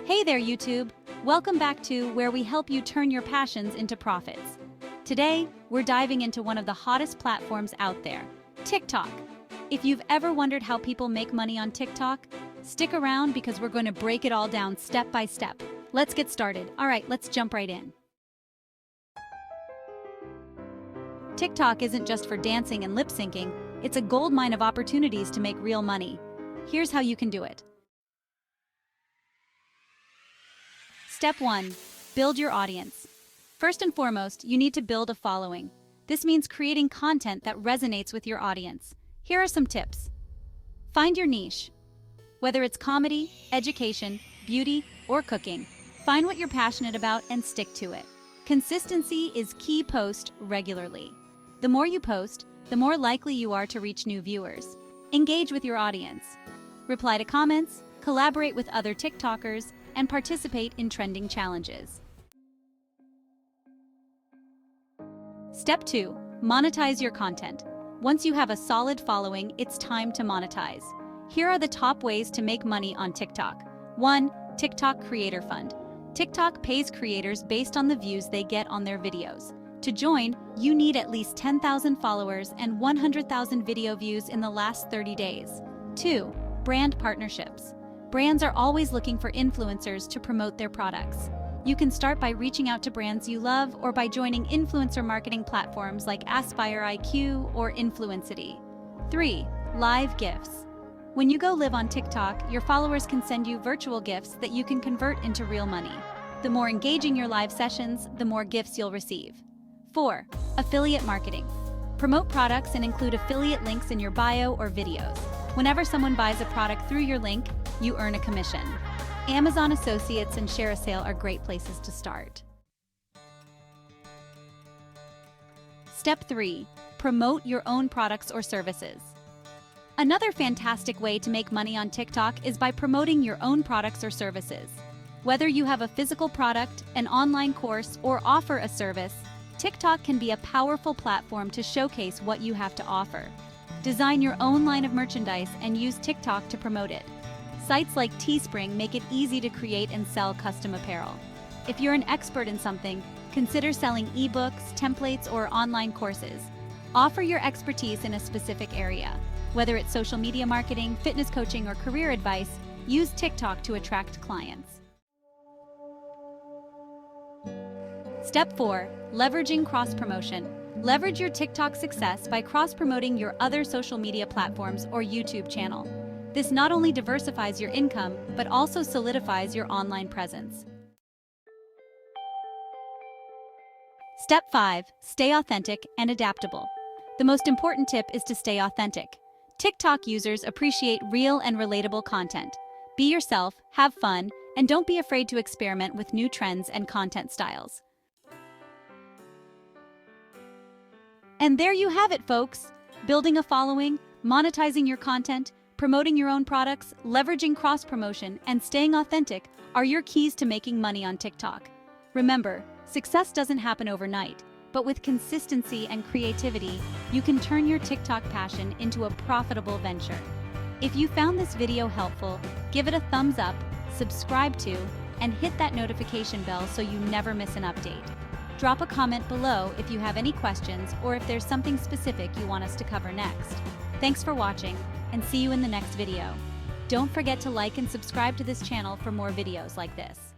Hey there, YouTube! Welcome back to where we help you turn your passions into profits. Today, we're diving into one of the hottest platforms out there, TikTok. If you've ever wondered how people make money on TikTok, stick around because we're going to break it all down step by step. Let's get started. All right, let's jump right in. TikTok isn't just for dancing and lip syncing, it's a goldmine of opportunities to make real money. Here's how you can do it. Step 1. Build your audience. First and foremost, you need to build a following. This means creating content that resonates with your audience. Here are some tips. Find your niche. Whether it's comedy, education, beauty, or cooking, find what you're passionate about and stick to it. Consistency is key. Post regularly. The more you post, the more likely you are to reach new viewers. Engage with your audience. Reply to comments, collaborate with other TikTokers, and participate in trending challenges. Step 2. Monetize your content. Once you have a solid following, it's time to monetize. Here are the top ways to make money on TikTok. 1. TikTok Creator Fund. TikTok pays creators based on the views they get on their videos. To join, you need at least 10,000 followers and 100,000 video views in the last 30 days. 2. Brand partnerships. Brands are always looking for influencers to promote their products. You can start by reaching out to brands you love or by joining influencer marketing platforms like Aspire IQ or Influencity. 3. Live gifts. When you go live on TikTok, your followers can send you virtual gifts that you can convert into real money. The more engaging your live sessions, the more gifts you'll receive. 4. Affiliate marketing. Promote products and include affiliate links in your bio or videos. Whenever someone buys a product through your link, you earn a commission. Amazon Associates and ShareASale are great places to start. Step 3. Promote your own products or services. Another fantastic way to make money on TikTok is by promoting your own products or services. Whether you have a physical product, an online course, or offer a service, TikTok can be a powerful platform to showcase what you have to offer. Design your own line of merchandise and use TikTok to promote it. Sites like Teespring make it easy to create and sell custom apparel. If you're an expert in something, consider selling ebooks, templates, or online courses. Offer your expertise in a specific area. Whether it's social media marketing, fitness coaching, or career advice, use TikTok to attract clients. Step 4. Leveraging cross-promotion. Leverage your TikTok success by cross-promoting your other social media platforms or YouTube channel. This not only diversifies your income, but also solidifies your online presence. Step 5. Stay authentic and adaptable. The most important tip is to stay authentic. TikTok users appreciate real and relatable content. Be yourself, have fun, and don't be afraid to experiment with new trends and content styles. And there you have it, folks! Building a following, monetizing your content, promoting your own products, leveraging cross-promotion, and staying authentic are your keys to making money on TikTok. Remember, success doesn't happen overnight, but with consistency and creativity, you can turn your TikTok passion into a profitable venture. If you found this video helpful, give it a thumbs up, subscribe to, and hit that notification bell so you never miss an update. Drop a comment below if you have any questions or if there's something specific you want us to cover next. Thanks for watching, and see you in the next video. Don't forget to like and subscribe to this channel for more videos like this.